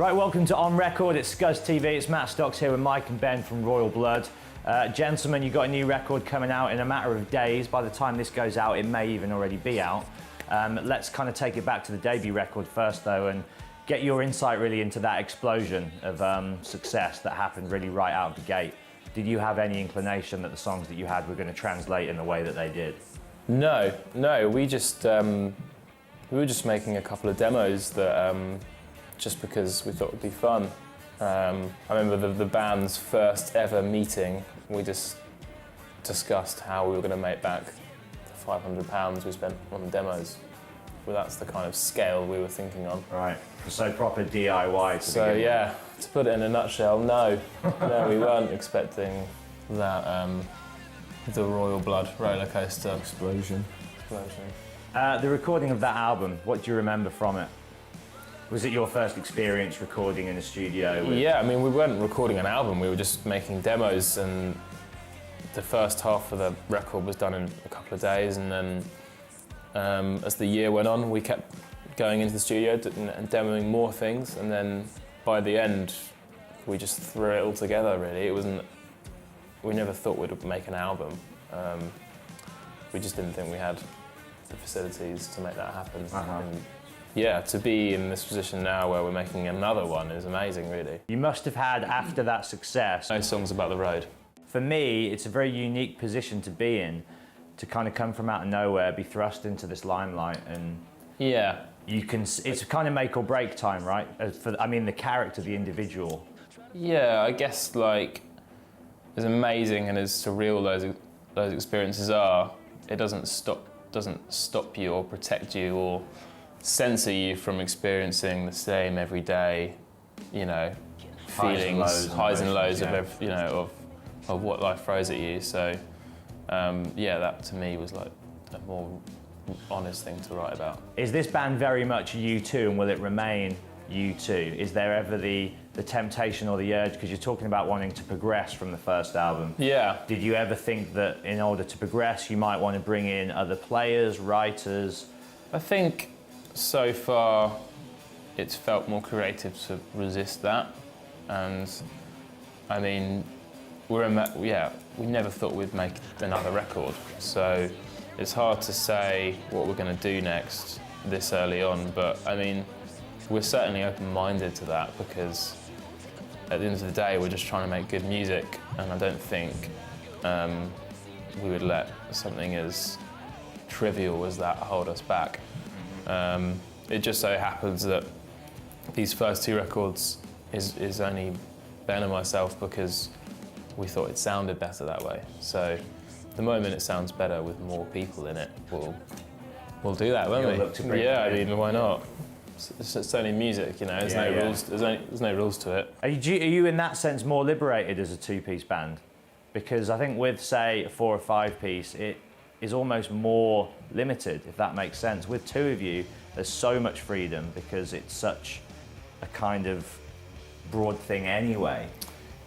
Right, welcome to On Record. It's Scuzz TV. It's Matt Stocks here with Mike and Ben from Royal Blood. Gentlemen, you've got a new record coming out in a matter of days. By the time this goes out, it may even already be out. Let's kind of take it back to the debut record first, though, and get your insight really into that explosion of success that happened really right out of the gate. Did you have any inclination that the songs that you had were going to translate in the way that they did? No. We were just making a couple of demos that just because we thought it would be fun. I remember the band's first ever meeting. We just discussed how we were going to make back the £500 we spent on the demos. Well, that's the kind of scale we were thinking on. Right. So proper DIY. So yeah, to put it in a nutshell, no, we weren't expecting that. The Royal Blood roller coaster explosion. The recording of that album, what do you remember from it? Was it your first experience recording in a studio? Yeah, I mean, we weren't recording an album, we were just making demos, and the first half of the record was done in a couple of days, and then as the year went on, we kept going into the studio and demoing more things, and then by the end, we just threw it all together, really. We never thought we'd make an album. We just didn't think we had the facilities to make that happen. And yeah, to be in this position now where we're making another one is amazing, really. You must have had, after that success... No songs about the road. For me, it's a very unique position to be in, to kind of come from out of nowhere, be thrust into this limelight, and... Yeah. It's kind of make or break time, right? The character, the individual. Yeah, I guess, like, as amazing and as surreal those experiences are, it doesn't stop you or protect you or censor you from experiencing the same every day, feelings, highs and lows of what life throws at you. So, yeah, that to me was like a more honest thing to write about. Is this band very much U2, and will it remain U2? Is there ever the temptation or the urge, because you're talking about wanting to progress from the first album? Yeah. Did you ever think that in order to progress you might want to bring in other players, writers? I think so far it's felt more creative to resist that, and I mean we never thought we'd make another record, so it's hard to say what we're going to do next this early on, but I mean we're certainly open-minded to that, because at the end of the day we're just trying to make good music, and I don't think we would let something as trivial as that hold us back. It just so happens that these first two records is only Ben and myself because we thought it sounded better that way. So the moment it sounds better with more people in it, we'll do that, won't we? Yeah, I mean, why not? It's only music, There's no rules. There's no rules to it. Are you in that sense more liberated as a two-piece band? Because I think with, say, a 4 or 5 piece, it is almost more limited, if that makes sense. With two of you, there's so much freedom because it's such a kind of broad thing anyway.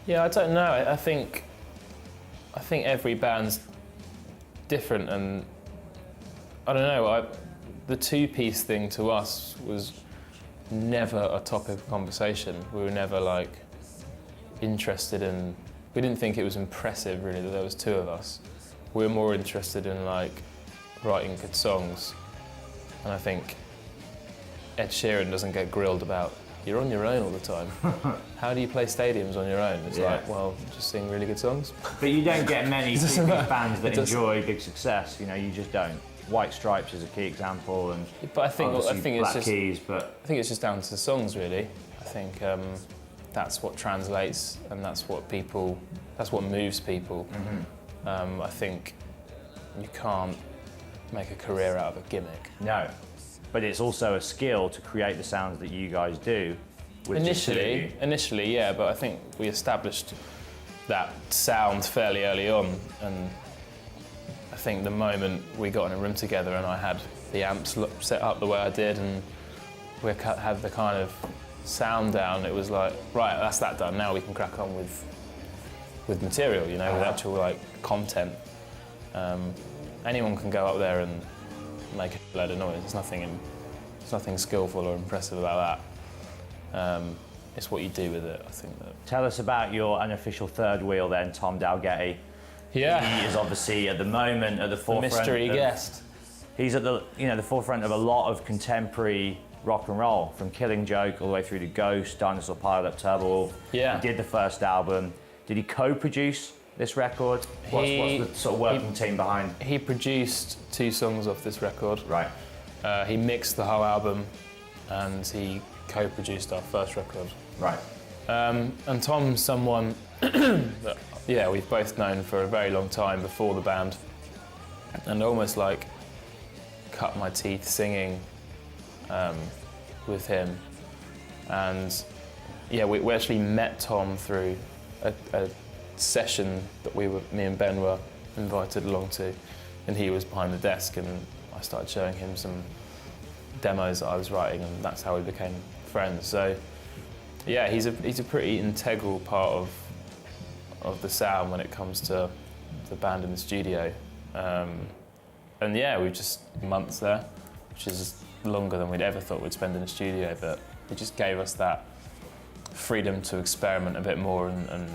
Yeah, I don't know. I think every band's different, and I don't know. The two-piece thing to us was never a topic of conversation. We were never interested in. We didn't think it was impressive really that there was two of us. We were more interested in writing good songs, and I think Ed Sheeran doesn't get grilled about, you're on your own all the time. How do you play stadiums on your own? It's well, just sing really good songs. But you don't get many bands that enjoy big success, you just don't. White Stripes is a key example, and but I think Black Keys, but I think it's just down to the songs really. I think that's what translates, and that's what moves people. I think you can't make a career out of a gimmick. No, but it's also a skill to create the sounds that you guys do. Initially, yeah, but I think we established that sound fairly early on, and I think the moment we got in a room together and I had the amps set up the way I did, and we had the kind of sound down, it was like, right, that's that done. Now we can crack on with material, with actual content. Anyone can go up there and make a load of noise. There's nothing skillful or impressive about that. it's what you do with it. I think that. Tell us about your unofficial third wheel then, Tom Dalgetty. Yeah. He is obviously at the moment at the forefront. Mystery of, guest. He's at the forefront of a lot of contemporary rock and roll, from Killing Joke all the way through to Ghost, Dinosaur Pilot, Turbo Wolf. Yeah. He did the first album. Did he co-produce this record? What's the sort of working team behind? He produced 2 songs off this record. Right. He mixed the whole album, and he co-produced our first record. Right. And Tom's someone that, yeah, we've both known for a very long time before the band, and almost like cut my teeth singing with him. And yeah, we actually met Tom through a session that me and Ben were invited along to, and he was behind the desk, and I started showing him some demos that I was writing, and that's how we became friends. So yeah, he's a pretty integral part of the sound when it comes to the band in the studio. And yeah, we've just months there, which is longer than we'd ever thought we'd spend in the studio, but it just gave us that freedom to experiment a bit more and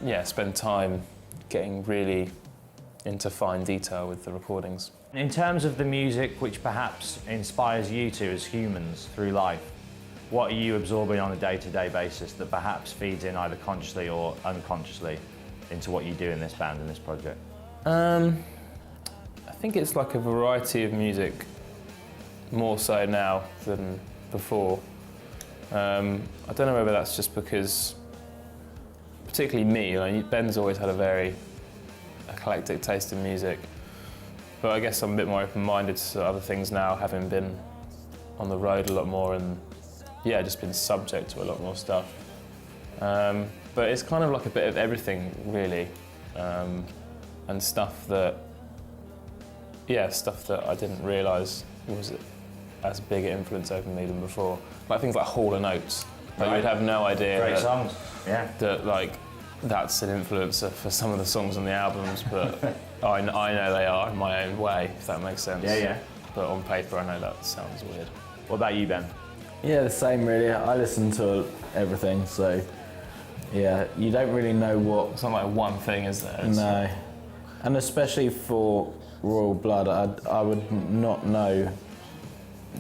yeah, spend time getting really into fine detail with the recordings. In terms of the music which perhaps inspires you two as humans through life, what are you absorbing on a day-to-day basis that perhaps feeds in either consciously or unconsciously into what you do in this band and this project? I think it's like a variety of music, more so now than before. I don't know whether that's just because, particularly me, Ben's always had a very eclectic taste in music, but I guess I'm a bit more open-minded to other things now, having been on the road a lot more and yeah, just been subject to a lot more stuff. But it's kind of like a bit of everything, really, and stuff that I didn't realise was as big an influence over me than before. Like things like Hall & Oates. Like you'd have no idea Great songs. Yeah. that like that's an influencer for some of the songs on the albums, but I know they are in my own way, if that makes sense. Yeah, yeah. But on paper, I know that sounds weird. What about you, Ben? Yeah, the same really. I listen to everything, so yeah, you don't really know what. It's not like one thing, is there? It's No, and especially for Royal Blood, I would not know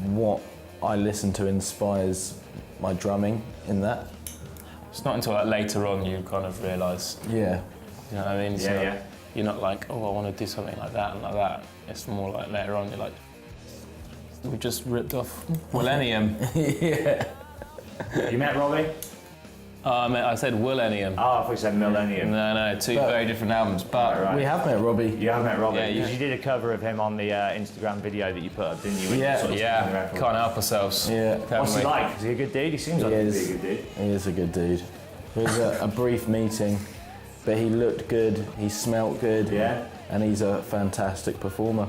what I listen to inspires my drumming in that. It's not until like later on you kind of realise. Yeah. You know what I mean? Yeah, So yeah. You're not like, oh, I want to do something like that and like that. It's more like later on you're like, we just ripped off Millennium. Yeah. You met Robbie? I said Millennium. Oh, I thought you said Millennium. No, two very different albums, but Right. We have met Robbie. You have met Robbie? Yeah, Because yeah. you did a cover of him on the Instagram video that you put up, didn't you? Yeah. Sort of singing the yeah, record. can't help ourselves. Yeah. Can What's we? he like? Is he a good dude? He seems like He he'd is. be a good dude. He is a good dude. It was a brief meeting, but he looked good, he smelt good, Yeah. and he's a fantastic performer.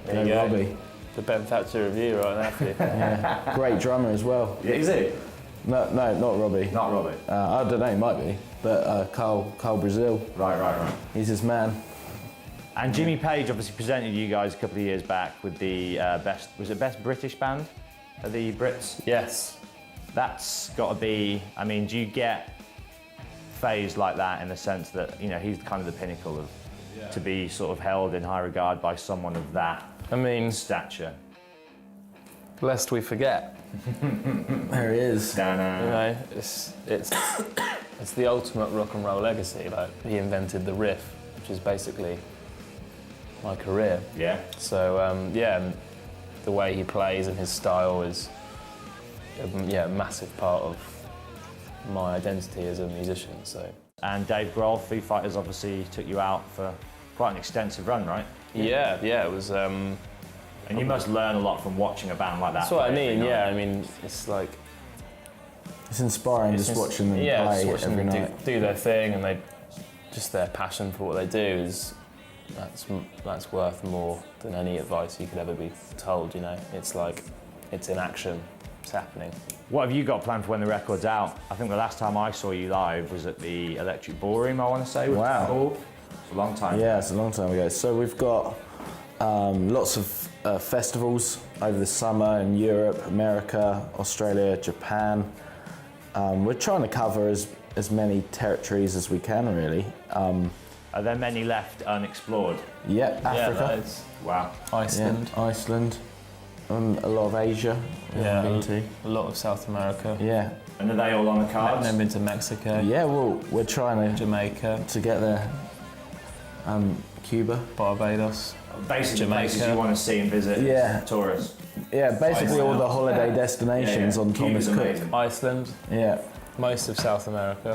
There you go. Robbie. The Ben Thatcher review right there for you. Yeah. Great drummer as well. Yeah, is he? No, not Robbie. Not Robbie. I don't know, he might be, but Carl Brazil, Right. he's his man. And Jimmy Page obviously presented you guys a couple of years back with the best British band of the Brits? Yes. That's got to be, I mean, do you get phased like that in the sense that, you know, he's kind of the pinnacle of, to be sort of held in high regard by someone of that I mean, stature? lest we forget. There he is. You know, it's the ultimate rock and roll legacy. Like he invented the riff, which is basically my career. Yeah. So yeah, and the way he plays and his style is a massive part of my identity as a musician. So And Dave Grohl, Foo Fighters obviously took you out for quite an extensive run, right? yeah, it was. And you must learn a lot from watching a band like that. That's what I play every mean. night. Yeah, I mean it's like It's inspiring just watching them yeah, play just watching every them night. do their thing, and they just their passion for what they do is that's worth more than any advice you could ever be told. You know, it's like it's in action, it's happening. What have you got planned for when the record's out? I think the last time I saw you live was at the Electric Ballroom, I want to say. With Wow. Paul. It's a long time. Yeah, it's a long time ago. So we've got lots of festivals over the summer in Europe, America, Australia, Japan. We're trying to cover as many territories as we can, really. Are there many left unexplored? Yeah, Africa. loads. Wow. Iceland. Yeah, Iceland. A lot of Asia. we Yeah, haven't been a lot of South America. to. Yeah. And are they all on the I've cards? never been to Mexico, Yeah, well, we're trying Jamaica, to get there. Cuba. Barbados. Basically, Jamaica. places you want to see and visit Yeah. as tourists. Yeah, basically all the holiday destinations Yeah, yeah. on Thomas Cuba's Cook. amazing. Iceland, Yeah. most of South America.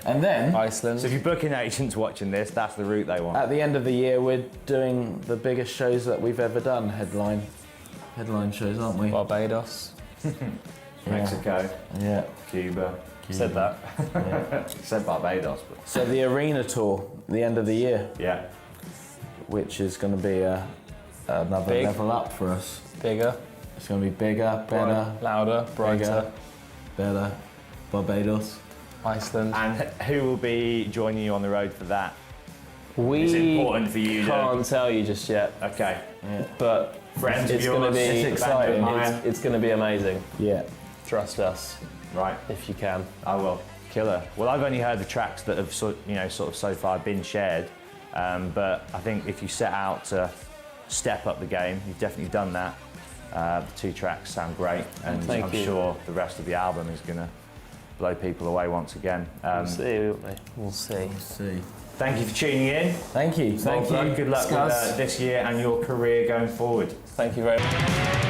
And then Iceland. So if you're booking agents watching this, that's the route they want. at the end of the year, we're doing the biggest shows that we've ever done. Headline shows, aren't we? Barbados. Mexico, Yeah. Cuba. Said that. Said Barbados, but So the arena tour, the end of the year, yeah. which is going to be another Big. level up for us. Bigger, It's going to be bigger, better, louder, brighter. better. Barbados. Iceland. And who will be joining you on the road for that? We It's important for you to- can't tell you just yet, Okay. but Friends it's of going to yours, be It's exciting. It's going to be amazing. Yeah. Trust us Right, if you can. I will. Killer. Well, I've only heard the tracks that have sort of so far been shared, but I think if you set out to step up the game, you've definitely done that. The 2 tracks sound great, and Thank I'm you. sure the rest of the album is going to blow people away once again. We'll see, won't we? We'll see. See. Thank you for tuning in. Thank you. Well done. Good luck with Scuzz. this year and your career going forward. Thank you very much.